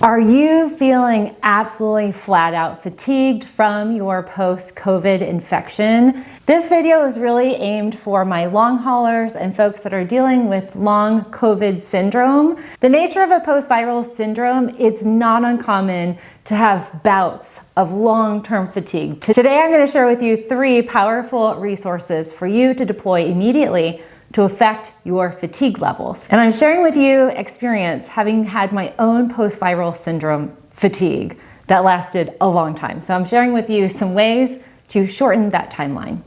Are you feeling absolutely flat out fatigued from your post-COVID infection? This video is really aimed for my long haulers and folks that are dealing with long COVID syndrome. The nature of a post-viral syndrome, it's not uncommon to have bouts of long-term fatigue. Today I'm going to share with you 3 powerful resources for you to deploy immediately to affect your fatigue levels. And I'm sharing with you experience having had my own post-viral syndrome fatigue that lasted a long time. So I'm sharing with you some ways to shorten that timeline.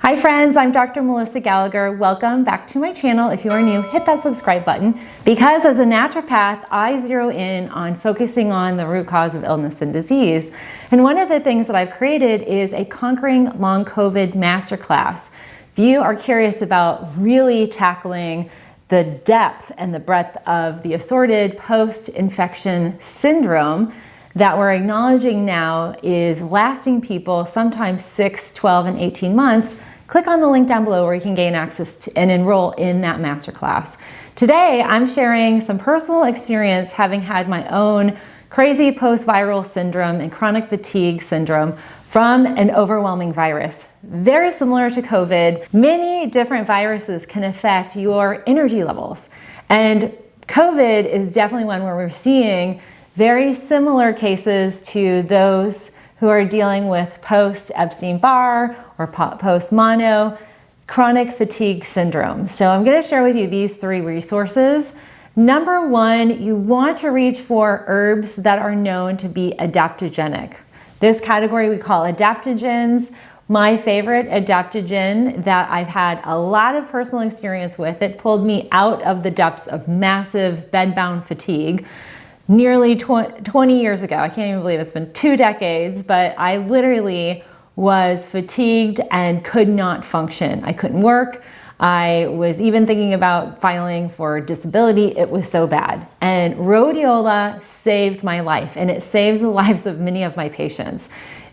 Hi friends, I'm Dr. Melissa Gallagher. Welcome back to my channel. If you are new, hit that subscribe button because as a naturopath, I zero in on focusing on the root cause of illness and disease. And one of the things that I've created is a Conquering Long COVID Masterclass. If you are curious about really tackling the depth and the breadth of the assorted post-infection syndrome that we're acknowledging now is lasting people sometimes 6, 12, and 18 months, click on the link down below where you can gain access to and enroll in that masterclass. Today, I'm sharing some personal experience having had my own crazy post-viral syndrome and chronic fatigue syndrome from an overwhelming virus. Very similar to COVID, many different viruses can affect your energy levels. And COVID is definitely one where we're seeing very similar cases to those who are dealing with post-Epstein-Barr or post-mono chronic fatigue syndrome. So I'm going to share with you these 3 resources. Number 1, you want to reach for herbs that are known to be adaptogenic. This category we call adaptogens. My favorite adaptogen that I've had a lot of personal experience with, it pulled me out of the depths of massive bedbound fatigue nearly 20 years ago. I can't even believe it's been 2 decades, but I literally was fatigued and could not function. I couldn't work. I was even thinking about filing for disability. It was so bad. And rhodiola saved my life, and it saves the lives of many of my patients.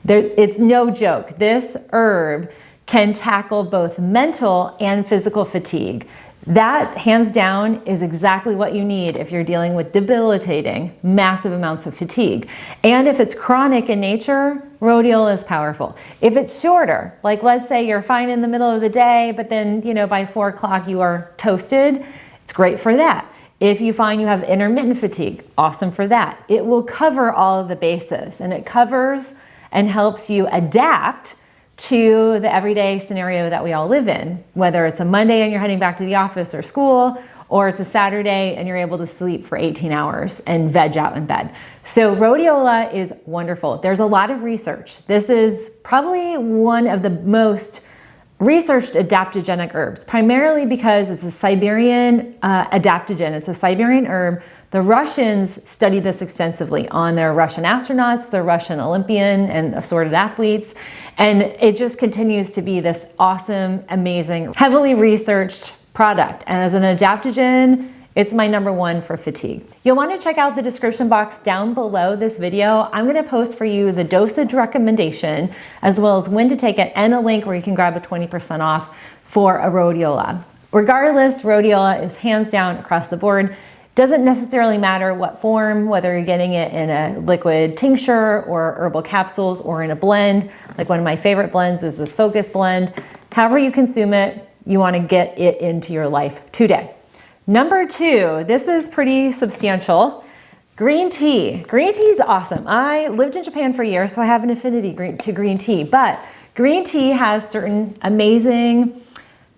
It's no joke. This herb can tackle both mental and physical fatigue. That, hands down, is exactly what you need if you're dealing with debilitating, massive amounts of fatigue. And if it's chronic in nature, rhodiola is powerful. If it's shorter, like let's say you're fine in the middle of the day, but then, by 4 o'clock you are toasted, it's great for that. If you find you have intermittent fatigue, awesome for that. It will cover all of the bases, and it covers and helps you adapt to the everyday scenario that we all live in, whether it's a Monday and you're heading back to the office or school, or it's a Saturday and you're able to sleep for 18 hours and veg out in bed. So rhodiola is wonderful. There's a lot of research. This is probably one of the most researched adaptogenic herbs, primarily because it's a Siberian adaptogen. It's a Siberian herb. The Russians studied this extensively on their Russian astronauts, their Russian Olympian and assorted athletes, and it just continues to be this awesome, amazing, heavily researched product. And as an adaptogen, it's my number 1 for fatigue. You'll want to check out the description box down below this video. I'm going to post for you the dosage recommendation, as well as when to take it, and a link where you can grab a 20% off for a rhodiola. Regardless, rhodiola is hands down across the board. Doesn't necessarily matter what form, whether you're getting it in a liquid tincture or herbal capsules or in a blend. Like one of my favorite blends is this Focus blend. However you consume it, you want to get it into your life today. Number 2, this is pretty substantial. Green tea. Green tea is awesome. I lived in Japan for years, so I have an affinity to green tea, but green tea has certain amazing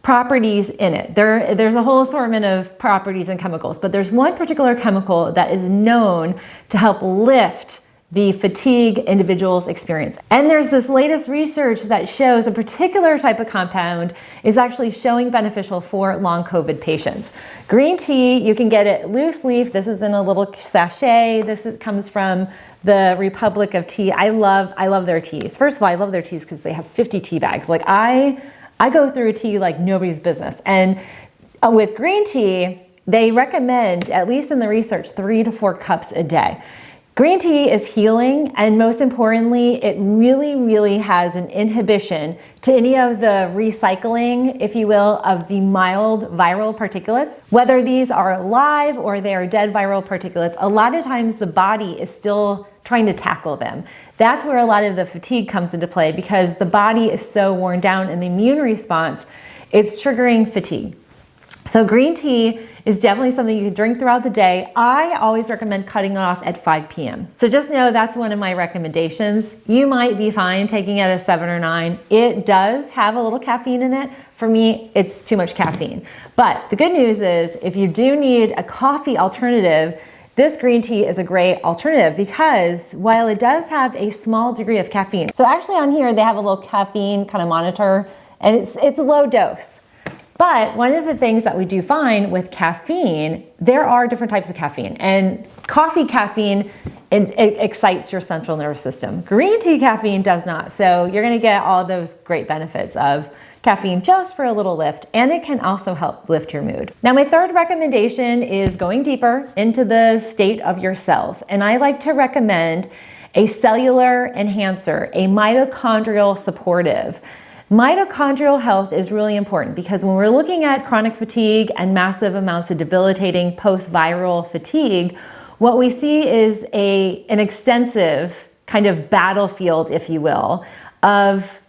properties in it. There's a whole assortment of properties and chemicals, but there's one particular chemical that is known to help lift the fatigue individuals experience. And there's this latest research that shows a particular type of compound is actually showing beneficial for long COVID patients. Green tea, you can get it loose leaf. This is in a little sachet. Comes from the Republic of Tea. I love their teas. First of all, I love their teas because they have 50 tea bags. Like I go through a tea like nobody's business. And with green tea, they recommend, at least in the research, 3 to 4 cups a day. Green tea is healing, and most importantly, it really has an inhibition to any of the recycling, if you will, of the mild viral particulates. Whether these are live or they are dead viral particulates, a lot of times the body is still trying to tackle them. That's where a lot of the fatigue comes into play, because the body is so worn down in the immune response, it's triggering fatigue. So green tea is definitely something you can drink throughout the day. I always recommend cutting it off at 5 p.m. So just know that's one of my recommendations. You might be fine taking it at 7 or 9. It does have a little caffeine in it. For me, it's too much caffeine. But the good news is, if you do need a coffee alternative, this green tea is a great alternative, because while it does have a small degree of caffeine, so actually on here they have a little caffeine kind of monitor, and it's a low dose. But one of the things that we do find with caffeine, there are different types of caffeine, and coffee caffeine, it excites your central nervous system. Green tea caffeine does not. So you're gonna get all those great benefits of caffeine just for a little lift, and it can also help lift your mood. Now, my third recommendation is going deeper into the state of your cells. And I like to recommend a cellular enhancer, a mitochondrial supportive. Mitochondrial health is really important, because when we're looking at chronic fatigue and massive amounts of debilitating post-viral fatigue, what we see is an extensive kind of battlefield, if you will, of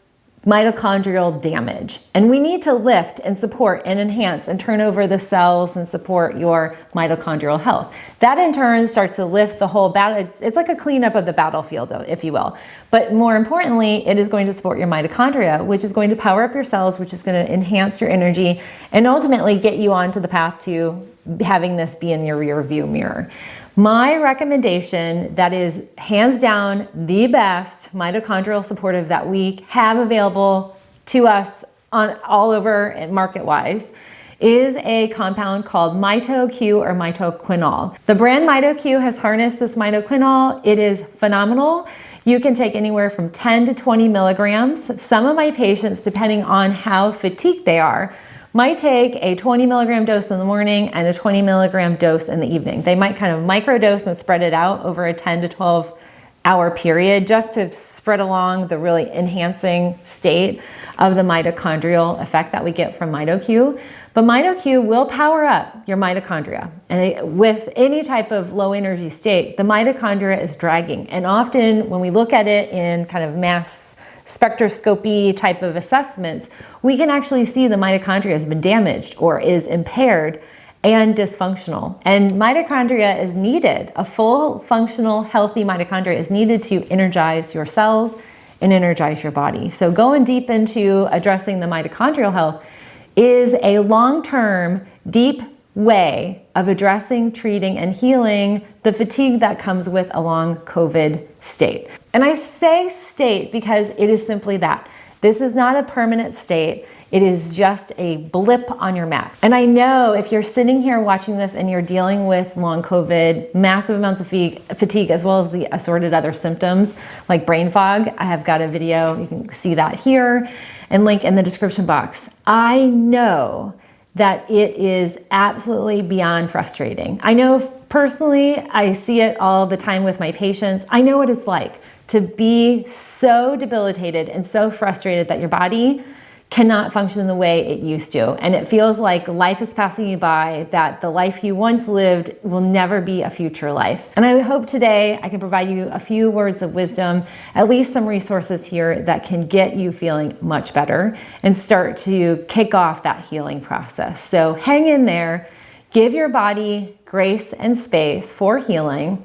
mitochondrial damage. And we need to lift and support and enhance and turn over the cells and support your mitochondrial health. That in turn starts to lift the whole battle. It's like a cleanup of the battlefield, if you will. But more importantly, it is going to support your mitochondria, which is going to power up your cells, which is going to enhance your energy and ultimately get you onto the path to having this be in your rear view mirror. My recommendation that is hands down the best mitochondrial supportive that we have available to us on all over market-wise is a compound called MitoQ or mitoquinol. The brand MitoQ has harnessed this mitoquinol. It is phenomenal. You can take anywhere from 10 to 20 milligrams. Some of my patients, depending on how fatigued they are, might take a 20 milligram dose in the morning and a 20 milligram dose in the evening. They might kind of microdose and spread it out over a 10 to 12 hour period, just to spread along the really enhancing state of the mitochondrial effect that we get from MitoQ. But MitoQ will power up your mitochondria. And with any type of low energy state, the mitochondria is dragging. And often when we look at it in kind of mass spectroscopy type of assessments, we can actually see the mitochondria has been damaged or is impaired and dysfunctional. And mitochondria is needed. A full functional healthy mitochondria is needed to energize your cells and energize your body. So going deep into addressing the mitochondrial health is a long-term, deep way of addressing, treating, and healing the fatigue that comes with a long COVID state. And I say state because it is simply that. This is not a permanent state. It is just a blip on your map. And I know if you're sitting here watching this and you're dealing with long COVID, massive amounts of fatigue, as well as the assorted other symptoms like brain fog, I have got a video, you can see that here, and link in the description box. I know that it is absolutely beyond frustrating. I know personally, I see it all the time with my patients. I know what it's like to be so debilitated and so frustrated that your body cannot function the way it used to. And it feels like life is passing you by, that the life you once lived will never be a future life. And I hope today I can provide you a few words of wisdom, at least some resources here that can get you feeling much better and start to kick off that healing process. So hang in there, give your body grace and space for healing.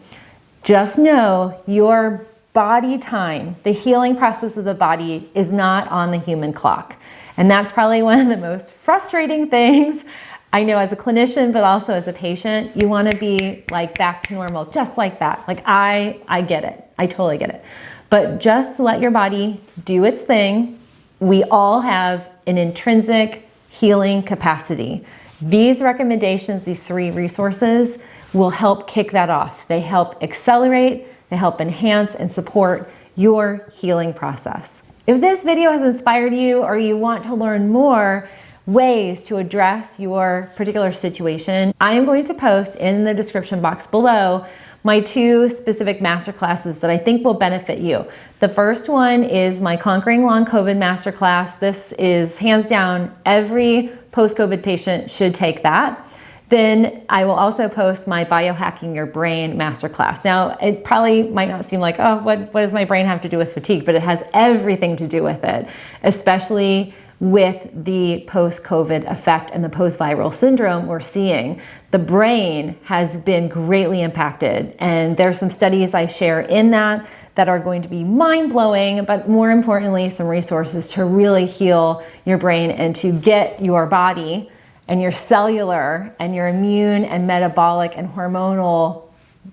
Just know your body time, the healing process of the body, is not on the human clock. And that's probably one of the most frustrating things I know as a clinician, but also as a patient. You want to be like back to normal, just like that. Like I get it. I totally get it. But just let your body do its thing. We all have an intrinsic healing capacity. These recommendations, these 3 resources, will help kick that off. They help accelerate, they help enhance and support your healing process. If this video has inspired you, or you want to learn more ways to address your particular situation, I am going to post in the description box below my two specific masterclasses that I think will benefit you. The first one is my Conquering Long COVID Masterclass. This is hands down, every post-COVID patient should take that. Then I will also post my Biohacking Your Brain Masterclass. Now, it probably might not seem like, oh, what does my brain have to do with fatigue? But it has everything to do with it, especially with the post-COVID effect and the post-viral syndrome we're seeing. The brain has been greatly impacted, and there's some studies I share in that are going to be mind-blowing, but more importantly, some resources to really heal your brain and to get your body and your cellular and your immune and metabolic and hormonal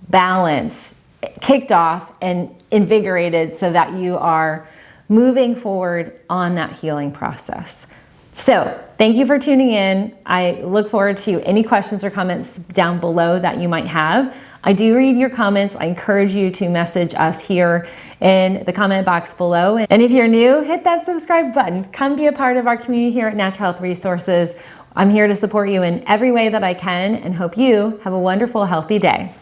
balance kicked off and invigorated so that you are moving forward on that healing process. So thank you for tuning in. I look forward to any questions or comments down below that you might have. I do read your comments. I encourage you to message us here in the comment box below. And if you're new, hit that subscribe button. Come be a part of our community here at Natural Health Resources. I'm here to support you in every way that I can and hope you have a wonderful, healthy day.